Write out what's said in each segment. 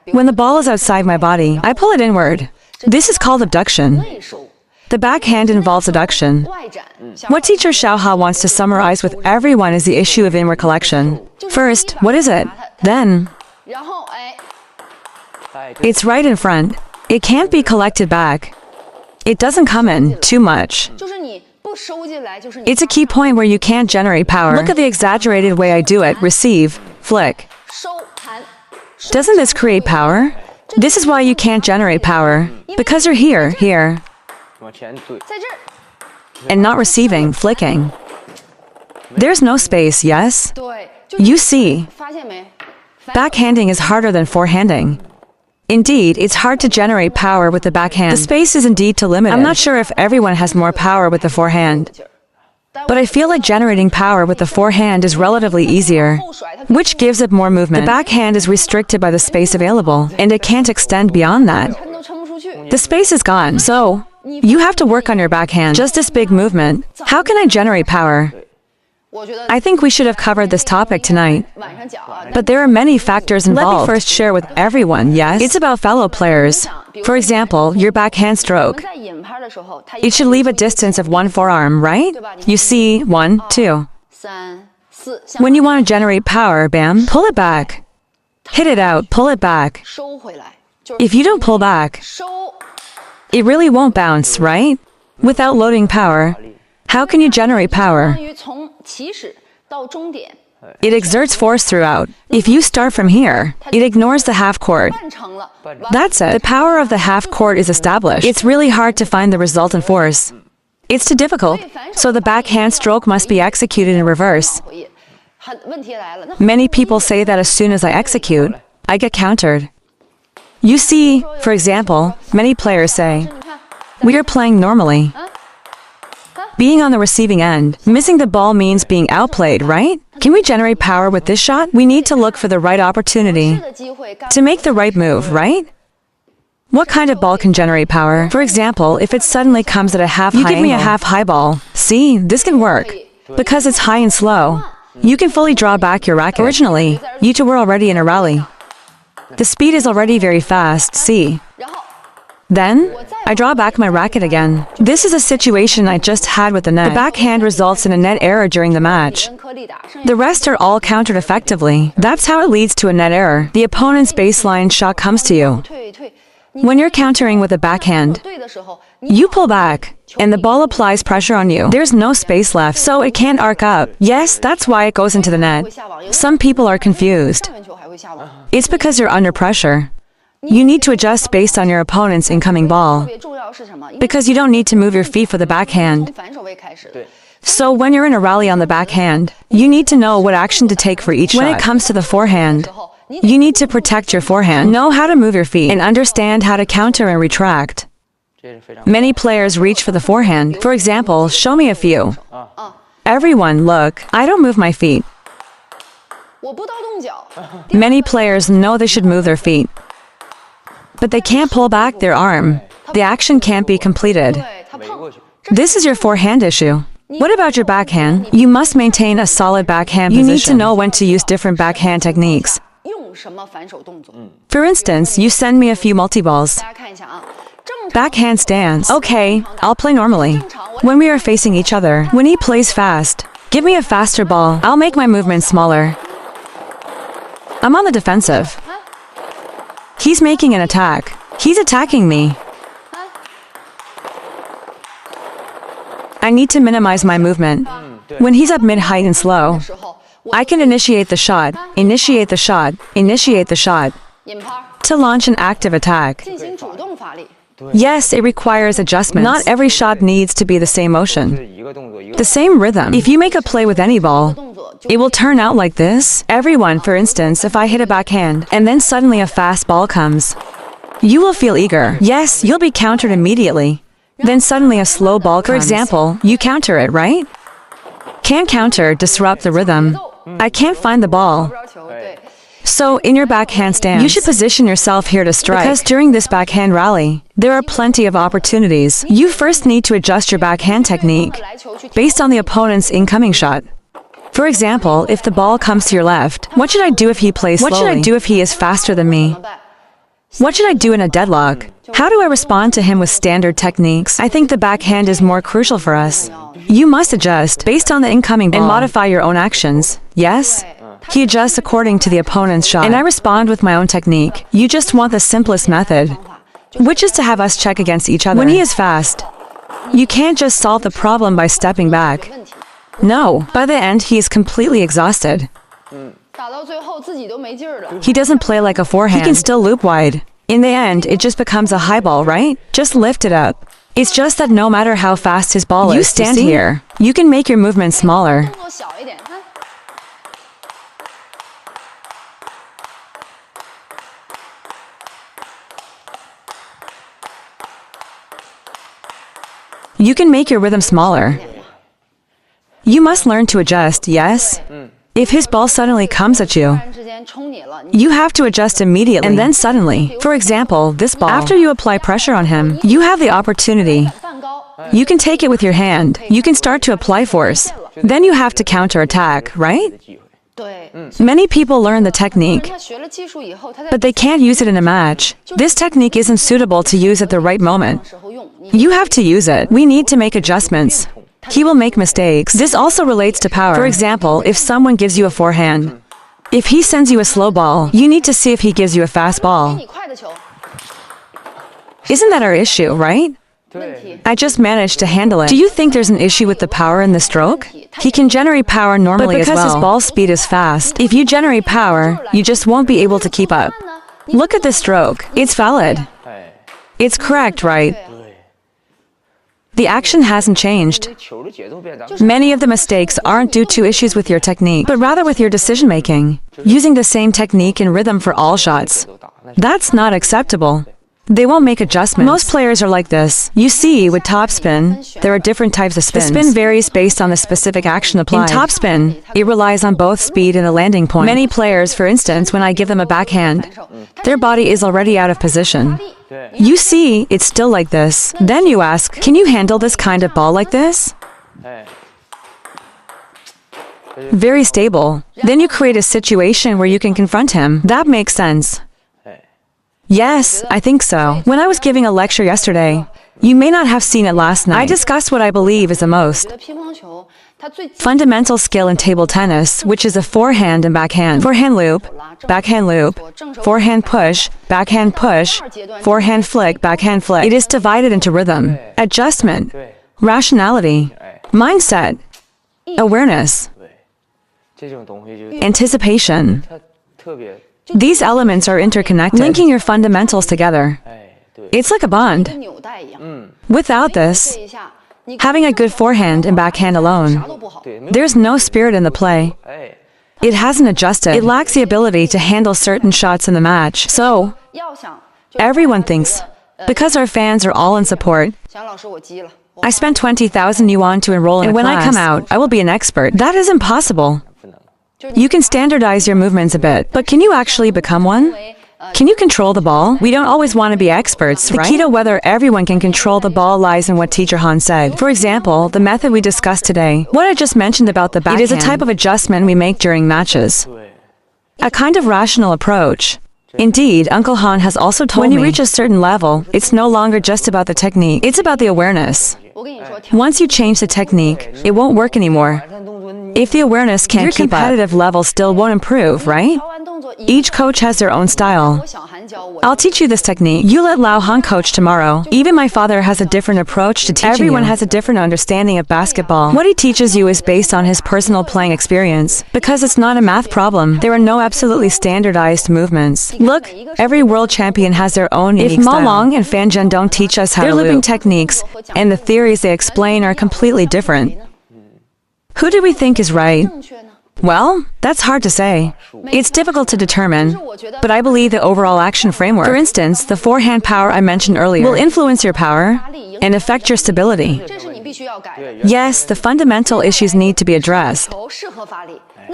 When the ball is outside my body, I pull it inward. This is called abduction. The backhand involves adduction. What teacher Xiaohao wants to summarize with everyone is the issue of in-recollection. First, what is it? Then, it's right in front. It can't be collected back. It doesn't come in too much. It's a key point where you can't generate power. Look at the exaggerated way I do it. Receive, flick. Doesn't this create power? This is why you can't generate power. Because you're here, and not receiving, flicking. There's no space, yes? You see, backhanding is harder than forehanding. Indeed, it's hard to generate power with the backhand. The space is indeed too limited. I'm not sure if everyone has more power with the forehand. But I feel like generating power with the forehand is relatively easier, which gives it more movement. The backhand is restricted by the space available, and it can't extend beyond that. The space is gone, so you have to work on your backhand. Just this big movement. How can I generate power? I think we should have covered this topic tonight. But there are many factors involved. Let me first share with everyone, yes? It's about fellow players. For example, your backhand stroke. It should leave a distance of 1 forearm, right? You see, 1, 2. When you want to generate power, bam, pull it back. Hit it out, pull it back. If you don't pull back, it really won't bounce, right? Without loading power, how can you generate power? It exerts force throughout. If you start from here, it ignores the half court. That's it. The power of the half court is established. It's really hard to find the resultant force. It's too difficult, so the backhand stroke must be executed in reverse. Many people say that as soon as I execute, I get countered. You see, for example, many players say, we are playing normally. Being on the receiving end, missing the ball means being outplayed, right? Can we generate power with this shot? We need to look for the right opportunity to make the right move, right? What kind of ball can generate power? For example, if it suddenly comes at a half high, you give me a half high ball. See, this can work. Because it's high and slow, you can fully draw back your racket. Originally, you two were already in a rally. The speed is already very fast, see? Then, I draw back my racket again. This is a situation I just had with the net. The backhand results in a net error during the match. The rest are all countered effectively. That's how it leads to a net error. The opponent's baseline shot comes to you. When you're countering with a backhand, you pull back, and the ball applies pressure on you. There's no space left, so it can't arc up. Yes, that's why it goes into the net. Some people are confused. It's because you're under pressure. You need to adjust based on your opponent's incoming ball, because you don't need to move your feet for the backhand. So when you're in a rally on the backhand, you need to know what action to take for each shot. When it comes to the forehand, you need to protect your forehand, know how to move your feet, and understand how to counter and retract. Many players reach for the forehand. For example, show me a few. Everyone, look, I don't move my feet. Many players know they should move their feet, but they can't pull back their arm. The action can't be completed. This is your forehand issue. What about your backhand? You must maintain a solid backhand position. You need to know when to use different backhand techniques. For instance, you send me a few multi-balls. Backhand stance. Okay, I'll play normally. When we are facing each other, when he plays fast, give me a faster ball. I'll make my movement smaller. I'm on the defensive. He's making an attack. He's attacking me. I need to minimize my movement. When he's up mid-height and slow, I can initiate the shot, initiate the shot, initiate the shot, to launch an active attack. Yes, it requires adjustments. Not every shot needs to be the same motion, the same rhythm. If you make a play with any ball, it will turn out like this. Everyone, for instance, if I hit a backhand, and then suddenly a fast ball comes, you will feel eager. Yes, you'll be countered immediately. Then suddenly a slow ball comes. For example, you counter it, right? Can't counter, disrupt the rhythm. I can't find the ball. So, in your backhand stance, you should position yourself here to strike. Because during this backhand rally, there are plenty of opportunities. You first need to adjust your backhand technique based on the opponent's incoming shot. For example, if the ball comes to your left, what should I do if he plays slowly? What should I do if he is faster than me? What should I do in a deadlock? How do I respond to him with standard techniques? I think the backhand is more crucial for us. You must adjust based on the incoming ball and modify your own actions. Yes? He adjusts according to the opponent's shot, and I respond with my own technique. You just want the simplest method, which is to have us check against each other. When he is fast, you can't just solve the problem by stepping back. No, by the end he is completely exhausted. He doesn't play like a forehand. He can still loop wide. In the end, it just becomes a high ball, right? Just lift it up. It's just that no matter how fast his ball is, you stand here. You can make your movement smaller. You can make your rhythm smaller. You must learn to adjust, yes? If his ball suddenly comes at you, you have to adjust immediately and then suddenly. For example, this ball, after you apply pressure on him, you have the opportunity. You can take it with your hand. You can start to apply force. Then you have to counterattack, right? Many people learn the technique, but they can't use it in a match. This technique isn't suitable to use at the right moment. You have to use it. We need to make adjustments. He will make mistakes. This also relates to power. For example, if someone gives you a forehand, if he sends you a slow ball, you need to see if he gives you a fast ball. Isn't that our issue, right? I just managed to handle it. Do you think there's an issue with the power in the stroke? He can generate power normally as well. But because his ball speed is fast, if you generate power, you just won't be able to keep up. Look at this stroke. It's valid. It's correct, right? The action hasn't changed. Many of the mistakes aren't due to issues with your technique, but rather with your decision-making. Using the same technique and rhythm for all shots. That's not acceptable. They won't make adjustments. Most players are like this. You see, with topspin, there are different types of spins. The spin varies based on the specific action applied. In topspin, it relies on both speed and a landing point. Many players, for instance, when I give them a backhand, their body is already out of position. You see, it's still like this. Then you ask, can you handle this kind of ball like this? Very stable. Then you create a situation where you can confront him. That makes sense. Yes, I think so. When I was giving a lecture yesterday, you may not have seen it last night. I discussed what I believe is the most fundamental skill in table tennis, which is a forehand and backhand. Forehand loop, forehand push, forehand flick, backhand flick. It is divided into rhythm, adjustment, rationality, mindset, awareness, anticipation. These elements are interconnected, linking your fundamentals together. It's like a bond. Without this, having a good forehand and backhand alone, there's no spirit in the play. It hasn't adjusted. It lacks the ability to handle certain shots in the match. So, everyone thinks, because our fans are all in support, I spent 20,000 yuan to enroll in a class, and when I come out, I will be an expert. That is impossible. You can standardize your movements a bit, but can you actually become one? Can you control the ball? We don't always want to be experts, right? The key to whether everyone can control the ball lies in what Teacher Han said. For example, the method we discussed today, what I just mentioned about the backhand, it is a type of adjustment we make during matches. A kind of rational approach. Indeed, Uncle Han has also told me, when you reach a certain level, it's no longer just about the technique, it's about the awareness. Once you change the technique, it won't work anymore. If the awareness can't keep up, your competitive level still won't improve, right? Each coach has their own style. I'll teach you this technique. You let Lao Han coach tomorrow. Even my father has a different approach to teaching. Everyone has a different understanding of basketball. What he teaches you is based on his personal playing experience. Because it's not a math problem, there are no absolutely standardized movements. Look, every world champion has their own unique style. If Ma Long and Fan Zhen don't teach us how to loop, their looping techniques and the theories they explain are completely different. Who do we think is right? Well, that's hard to say. It's difficult to determine, but I believe the overall action framework, for instance, the forehand power I mentioned earlier, will influence your power and affect your stability. Yes, the fundamental issues need to be addressed.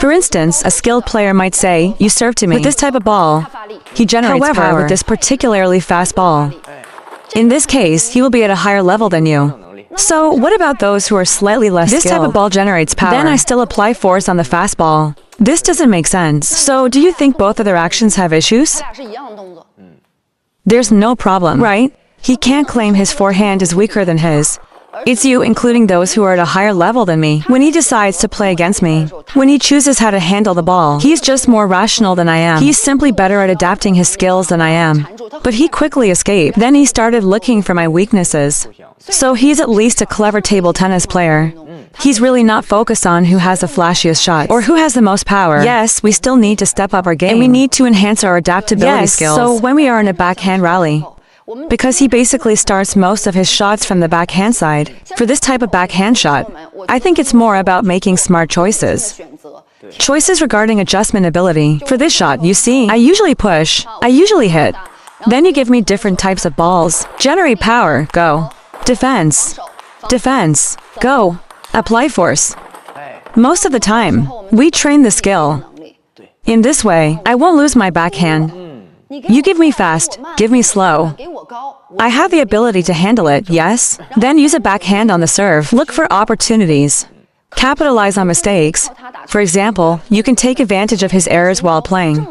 For instance, a skilled player might say, you serve to me with this type of ball. He generates power with this particularly fast ball. In this case, he will be at a higher level than you. So, what about those who are slightly less skilled? This type of ball generates power. Then I still apply force on the fast ball. This doesn't make sense. So, do you think both of their actions have issues? There's no problem, right? He can't claim his forehand is weaker than his. It's you, including those who are at a higher level than me. When he decides to play against me, when he chooses how to handle the ball, he's just more rational than I am. He's simply better at adapting his skills than I am. But he quickly escaped. Then he started looking for my weaknesses. So he's at least a clever table tennis player. He's really not focused on who has the flashiest shot or who has the most power. Yes, we still need to step up our game. And we need to enhance our adaptability skills. So when we are in a backhand rally, because he basically starts most of his shots from the backhand side. For this type of backhand shot, I think it's more about making smart choices. Choices regarding adjustment ability. For this shot, you see, I usually push, I usually hit. Then you give me different types of balls. Generate power, go. Defense, defense, go. Apply force. Most of the time, we train the skill. In this way, I won't lose my backhand. You give me fast, give me slow. I have the ability to handle it, yes? Then use a backhand on the serve. Look for opportunities. Capitalize on mistakes. For example, you can take advantage of his errors while playing.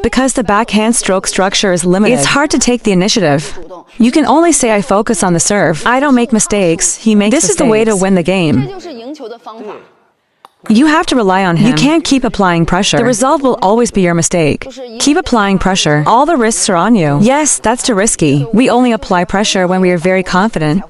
Because the backhand stroke structure is limited, it's hard to take the initiative. You can only say I focus on the serve. I don't make mistakes, he makes mistakes. This is the way to win the game. You have to rely on him. You can't keep applying pressure. The result will always be your mistake. Keep applying pressure. All the risks are on you. Yes, that's too risky. We only apply pressure when we are very confident.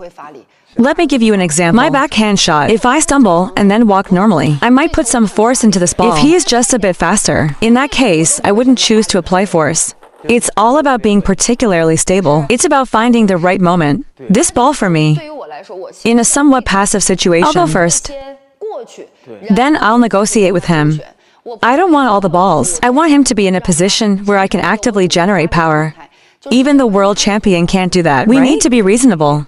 Let me give you an example. My backhand shot. If I stumble and then walk normally, I might put some force into this ball. If he is just a bit faster, in that case, I wouldn't choose to apply force. It's all about being particularly stable. It's about finding the right moment. This ball for me, in a somewhat passive situation, I'll go first. Then I'll negotiate with him. I don't want all the balls. I want him to be in a position where I can actively generate power. Even the world champion can't do that. We need to be reasonable.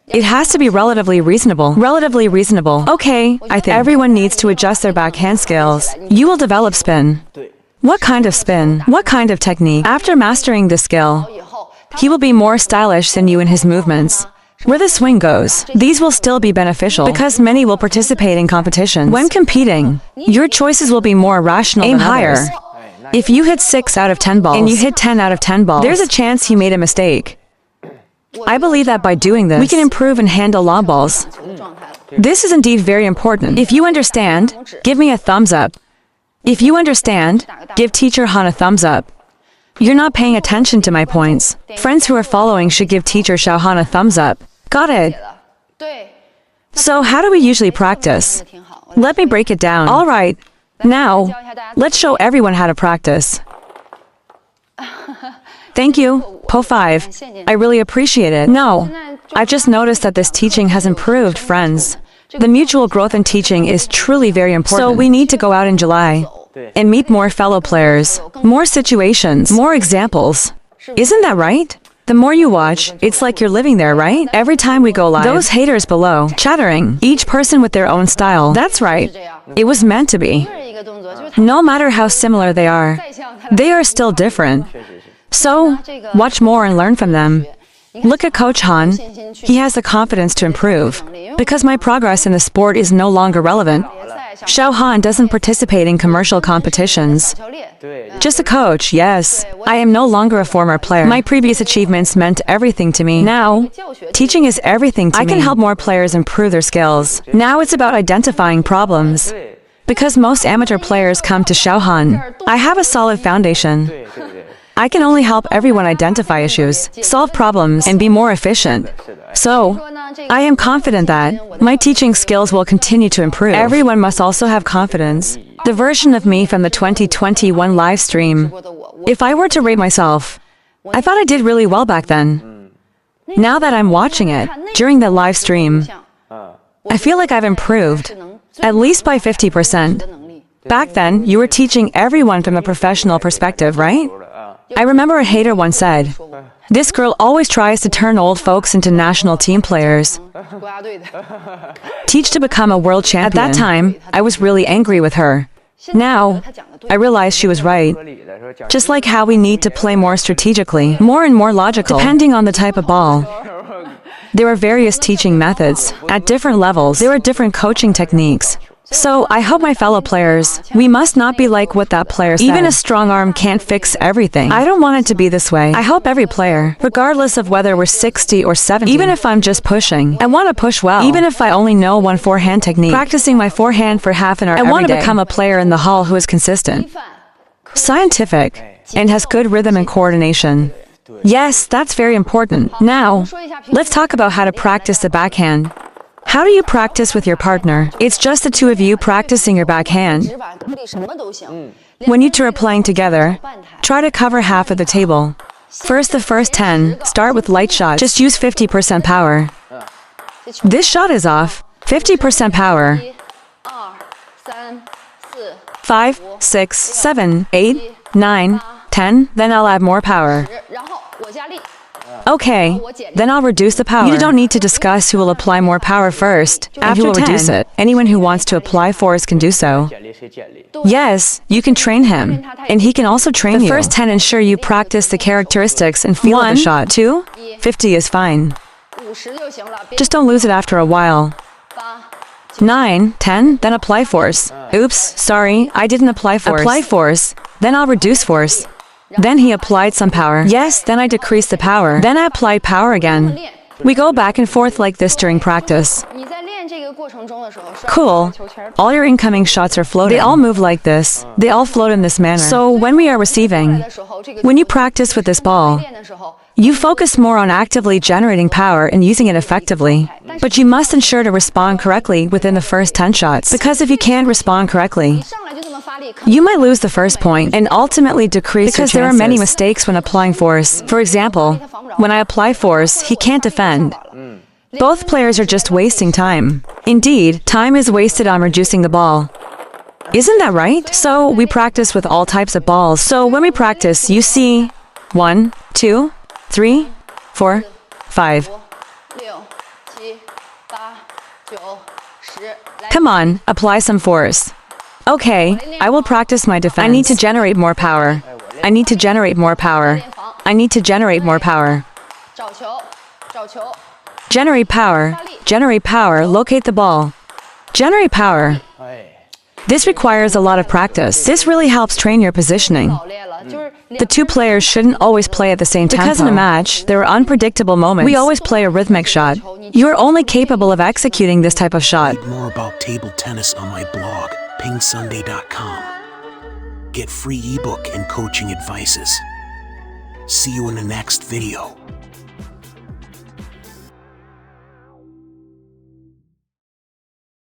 It has to be relatively reasonable. Relatively reasonable. Okay, I think everyone needs to adjust their backhand skills. You will develop spin. What kind of spin? What kind of technique? After mastering this skill, he will be more stylish than you in his movements. Where the swing goes, these will still be beneficial because many will participate in competitions. When competing, your choices will be more rational. Aim higher. If you hit 6 out of 10 balls and you hit 10 out of 10 balls, there's a chance you made a mistake. I believe that by doing this, we can improve and handle long balls. This is indeed very important. If you understand, give me a thumbs up. If you understand, give Teacher Han a thumbs up. You're not paying attention to my points. Friends who are following should give Teacher Xiaohan a thumbs up. Got it. So how do we usually practice? Let me break it down. All right. Now, let's show everyone how to practice. Thank you, Po5. I really appreciate it. No, I've just noticed that this teaching has improved, friends. The mutual growth in teaching is truly very important. So we need to go out in July and meet more fellow players, more situations, more examples. Isn't that right? The more you watch, it's like you're living there, right? Every time we go live, those haters below, chattering, each person with their own style. That's right. It was meant to be. No matter how similar they are still different. So, watch more and learn from them. Look at Coach Han. He has the confidence to improve. Because my progress in the sport is no longer relevant, Xiao Han doesn't participate in commercial competitions. Just a coach, yes. I am no longer a former player. My previous achievements meant everything to me. Now, teaching is everything to me. I can help more players improve their skills. Now it's about identifying problems. Because most amateur players come to Xiao Han, I have a solid foundation. I can only help everyone identify issues, solve problems, and be more efficient. So, I am confident that my teaching skills will continue to improve. Everyone must also have confidence. The version of me from the 2021 live stream. If I were to rate myself, I thought I did really well back then. Now that I'm watching it, during the live stream, I feel like I've improved, at least by 50%. Back then, you were teaching everyone from a professional perspective, right? I remember a hater once said, "This girl always tries to turn old folks into national team players. Teach to become a world champion." At that time, I was really angry with her. Now, I realize she was right. Just like how we need to play more strategically, more and more logical, depending on the type of ball. There are various teaching methods. At different levels, there are different coaching techniques. So, I hope my fellow players, we must not be like what that player said. Even a strong arm can't fix everything. I don't want it to be this way. I hope every player, regardless of whether we're 60 or 70, even if I'm just pushing, I want to push well. Even if I only know one forehand technique, practicing my forehand for half an hour every day. I want to become a player in the hall who is consistent, scientific, and has good rhythm and coordination. Yes, that's very important. Now, let's talk about how to practice the backhand. How do you practice with your partner? It's just the two of you practicing your backhand. When you two are playing together, try to cover half of the table. First, the first 10, start with light shots. Just use 50% power. This shot is off. 50% power. 5, 6, 7, 8, 9, 10. Then I'll add more power. Okay, then I'll reduce the power. You don't need to discuss who will apply more power first, and who will reduce it. Anyone who wants to apply force can do so. Yes, you can train him, and he can also train you. The first 10 ensure you practice the characteristics and feel of the shot. 2, 50 is fine. Just don't lose it after a while. 9, 10, then apply force. Oops, sorry, I didn't apply force. Apply force, then I'll reduce force. Then he applied some power. Yes, then I decreased the power. Then I applied power again. We go back and forth like this during practice. Cool. All your incoming shots are floating. They all move like this. They all float in this manner. So when we are receiving, when you practice with this ball, you focus more on actively generating power and using it effectively. But you must ensure to respond correctly within the first 10 shots. Because if you can't respond correctly, you might lose the first point and ultimately decrease your chances. Because there are many mistakes when applying force. For example, when I apply force, he can't defend. Both players are just wasting time. Indeed, time is wasted on reducing the ball. Isn't that right? So we practice with all types of balls. So when we practice, you see 1, 2, 3, 4, 5. Come on, apply some force. Okay, I will practice my defense. I need to generate more power. I need to generate more power. I need to generate more power. Generate power. Generate power. Locate the ball. Generate power. This requires a lot of practice. This really helps train your positioning. The two players shouldn't always play at the same tempo. Because in a match, there are unpredictable moments. We always play a rhythmic shot. You are only capable of executing this type of shot. Read more about table tennis on my blog, PingSunday.com. Get free ebook and coaching advices. See you in the next video.